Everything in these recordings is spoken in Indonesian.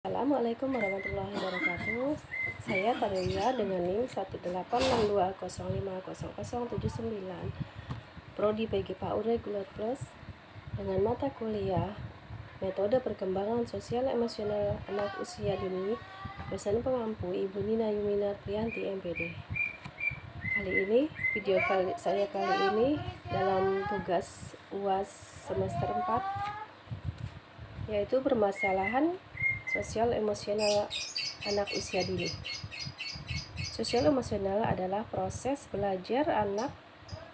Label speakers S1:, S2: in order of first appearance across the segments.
S1: Assalamualaikum warahmatullahi wabarakatuh. Saya Tadelia dengan NIM 18620500079, Prodi PG PAUD Reguler Plus, dengan mata kuliah Metode Perkembangan Sosial Emosional Anak Usia Dini bersama pengampu Ibu Nina Yuminar Priyanti MPD. Video saya kali ini dalam tugas UAS semester 4, yaitu permasalahan sosial emosional anak usia dini. Sosial emosional adalah proses belajar anak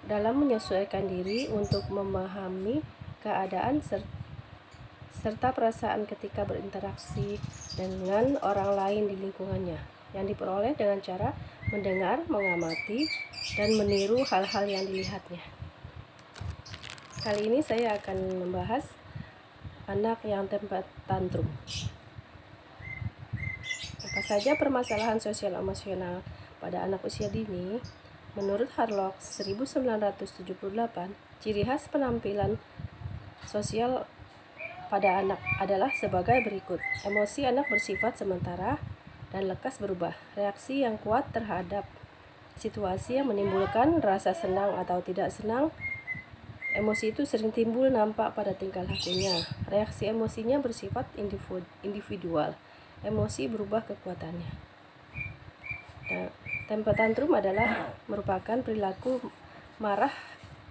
S1: dalam menyesuaikan diri untuk memahami keadaan serta perasaan ketika berinteraksi dengan orang lain di lingkungannya, yang diperoleh dengan cara mendengar, mengamati, dan meniru hal-hal yang dilihatnya. Kali ini saya akan membahas anak yang tempat tantrum. Apa saja permasalahan sosial emosional pada anak usia dini? Menurut Harlock 1978, ciri khas penampilan sosial pada anak adalah sebagai berikut. Emosi anak bersifat sementara dan lekas berubah. Reaksi yang kuat terhadap situasi yang menimbulkan rasa senang atau tidak senang. Emosi itu sering timbul nampak pada tingkah lakunya. Reaksi emosinya bersifat individual. Emosi berubah kekuatannya. Temper tantrum merupakan perilaku marah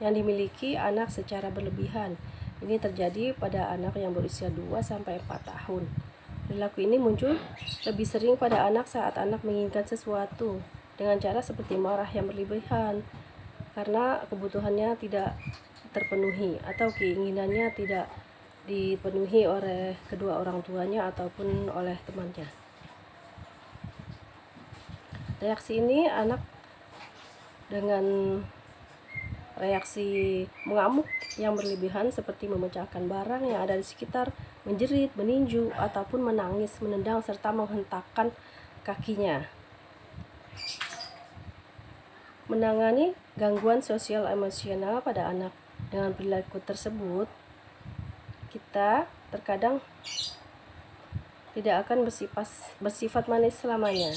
S1: yang dimiliki anak secara berlebihan. Ini terjadi pada anak yang berusia 2-4 tahun. Perilaku ini muncul lebih sering pada anak saat anak menginginkan sesuatu dengan cara seperti marah yang berlebihan karena kebutuhannya tidak terpenuhi atau keinginannya tidak dipenuhi oleh kedua orang tuanya ataupun oleh temannya. Reaksi ini anak dengan reaksi mengamuk yang berlebihan seperti memecahkan barang yang ada di sekitar, menjerit, meninju, ataupun menangis, menendang, serta menghentakkan kakinya. Menangani gangguan sosial emosional pada anak dengan perilaku tersebut, kita terkadang tidak akan bersifat manis selamanya.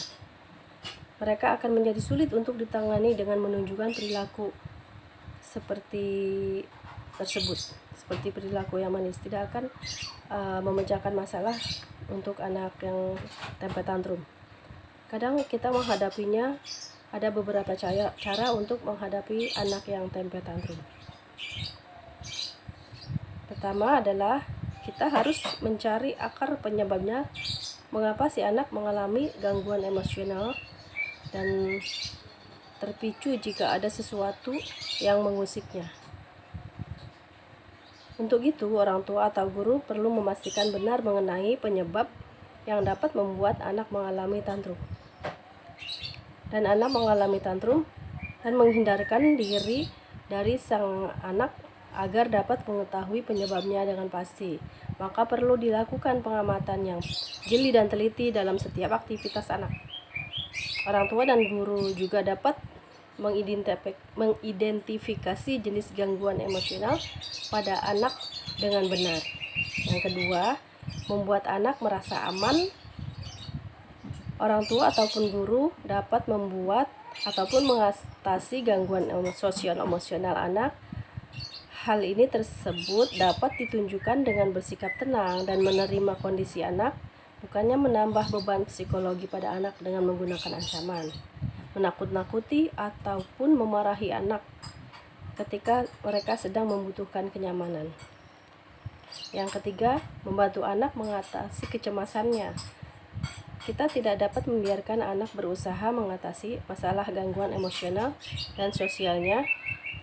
S1: Mereka akan menjadi sulit untuk ditangani dengan menunjukkan perilaku seperti tersebut. Seperti perilaku yang manis tidak akan memecahkan masalah untuk anak yang temper tantrum. Kadang kita menghadapinya, ada beberapa cara untuk menghadapi anak yang temper tantrum. Pertama adalah kita harus mencari akar penyebabnya, mengapa si anak mengalami gangguan emosional, dan terpicu jika ada sesuatu yang mengusiknya. Untuk itu, orang tua atau guru perlu memastikan benar mengenai penyebab yang dapat membuat anak mengalami tantrum. Dan anak mengalami tantrum dan menghindarkan diri dari sang anak agar dapat mengetahui penyebabnya dengan pasti. Maka perlu dilakukan pengamatan yang jeli dan teliti dalam setiap aktivitas anak. Orang tua dan guru juga dapat mengidentifikasi jenis gangguan emosional pada anak dengan benar. Yang kedua, membuat anak merasa aman. Orang tua ataupun guru dapat membuat ataupun mengatasi gangguan sosial emosional anak. Hal ini tersebut dapat ditunjukkan dengan bersikap tenang dan menerima kondisi anak, bukannya menambah beban psikologi pada anak dengan menggunakan ancaman, menakut-nakuti, ataupun memarahi anak ketika mereka sedang membutuhkan kenyamanan. Yang ketiga, membantu anak mengatasi kecemasannya. Kita tidak dapat membiarkan anak berusaha mengatasi masalah gangguan emosional dan sosialnya.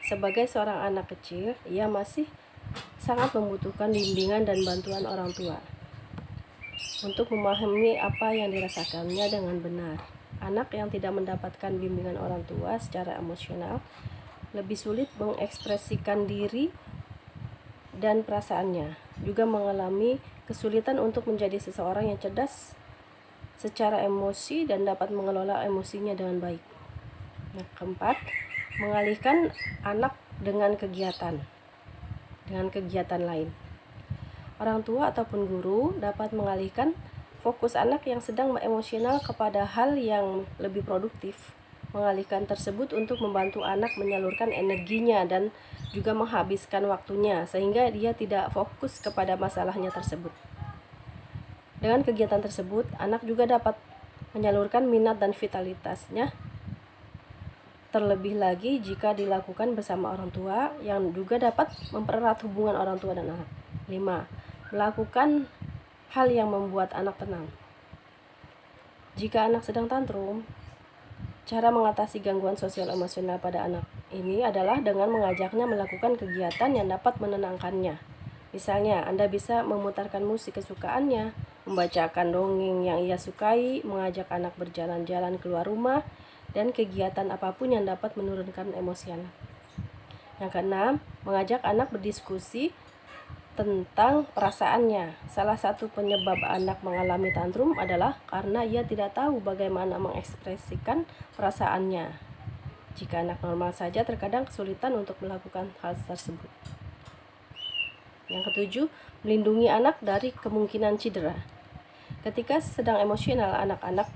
S1: Sebagai seorang anak kecil, ia masih sangat membutuhkan bimbingan dan bantuan orang tua untuk memahami apa yang dirasakannya dengan benar. Anak yang tidak mendapatkan bimbingan orang tua secara emosional lebih sulit mengekspresikan diri dan perasaannya, juga mengalami kesulitan untuk menjadi seseorang yang cerdas secara emosi dan dapat mengelola emosinya dengan baik. Yang keempat, mengalihkan anak dengan kegiatan lain. Orang tua ataupun guru dapat mengalihkan fokus anak yang sedang emosional kepada hal yang lebih produktif, mengalihkan tersebut untuk membantu anak menyalurkan energinya dan juga menghabiskan waktunya sehingga dia tidak fokus kepada masalahnya tersebut. Dengan kegiatan tersebut, anak juga dapat menyalurkan minat dan vitalitasnya, terlebih lagi jika dilakukan bersama orang tua yang juga dapat mempererat hubungan orang tua dan anak. 5. Melakukan hal yang membuat anak tenang. Jika anak sedang tantrum, cara mengatasi gangguan sosial emosional pada anak ini adalah dengan mengajaknya melakukan kegiatan yang dapat menenangkannya. Misalnya, Anda bisa memutarkan musik kesukaannya, membacakan dongeng yang ia sukai, mengajak anak berjalan-jalan keluar rumah, dan kegiatan apapun yang dapat menurunkan emosi anak. Yang keenam, mengajak anak berdiskusi tentang perasaannya. Salah satu penyebab anak mengalami tantrum adalah karena ia tidak tahu bagaimana mengekspresikan perasaannya. Jika anak normal saja, terkadang kesulitan untuk melakukan hal tersebut. Yang ketujuh, melindungi anak dari kemungkinan cedera. Ketika sedang emosional, anak-anak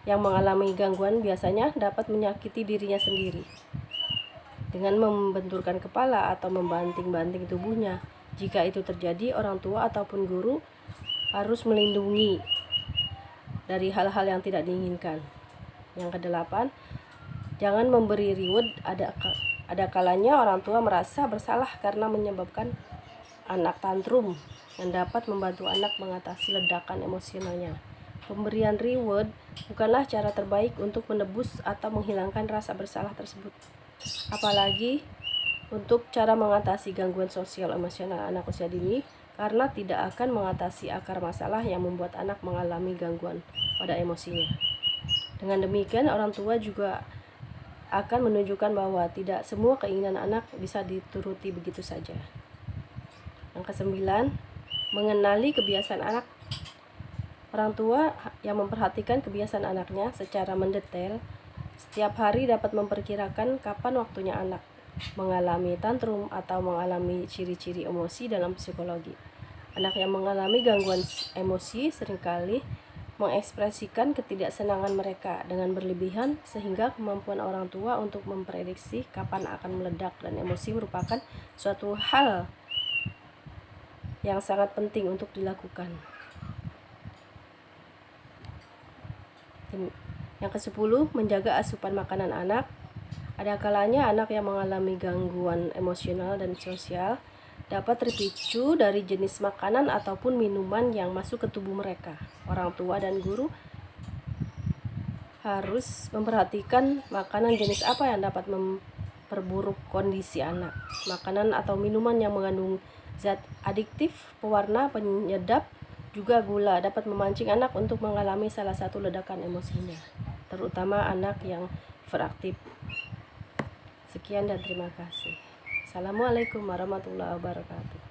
S1: yang mengalami gangguan biasanya dapat menyakiti dirinya sendiri dengan membenturkan kepala atau membanting-banting tubuhnya. Jika itu terjadi, orang tua ataupun guru harus melindungi dari hal-hal yang tidak diinginkan. Yang kedelapan, jangan memberi reward. Ada kalanya orang tua merasa bersalah karena menyebabkan anak tantrum, yang dapat membantu anak mengatasi ledakan emosionalnya. Pemberian reward bukanlah cara terbaik untuk menebus atau menghilangkan rasa bersalah tersebut. Apalagi untuk cara mengatasi gangguan sosial emosional anak usia dini, karena tidak akan mengatasi akar masalah yang membuat anak mengalami gangguan pada emosinya. Dengan demikian, orang tua juga akan menunjukkan bahwa tidak semua keinginan anak bisa dituruti begitu saja. Yang kesembilan, mengenali kebiasaan anak. Orang tua yang memperhatikan kebiasaan anaknya secara mendetail setiap hari dapat memperkirakan kapan waktunya anak mengalami tantrum atau mengalami ciri-ciri emosi dalam psikologi. Anak yang mengalami gangguan emosi seringkali mengekspresikan ketidaksenangan mereka dengan berlebihan sehingga kemampuan orang tua untuk memprediksi kapan akan meledak dan emosi merupakan suatu hal yang sangat penting untuk dilakukan. Yang ke-10, menjaga asupan makanan anak. Ada kalanya anak yang mengalami gangguan emosional dan sosial dapat terpicu dari jenis makanan ataupun minuman yang masuk ke tubuh mereka. Orang tua dan guru harus memperhatikan makanan jenis apa yang dapat memperburuk kondisi anak. Makanan atau minuman yang mengandung zat adiktif, pewarna, penyedap, juga gula dapat memancing anak untuk mengalami salah satu ledakan emosinya, terutama anak yang hiperaktif. Sekian dan terima kasih. Assalamualaikum warahmatullahi wabarakatuh.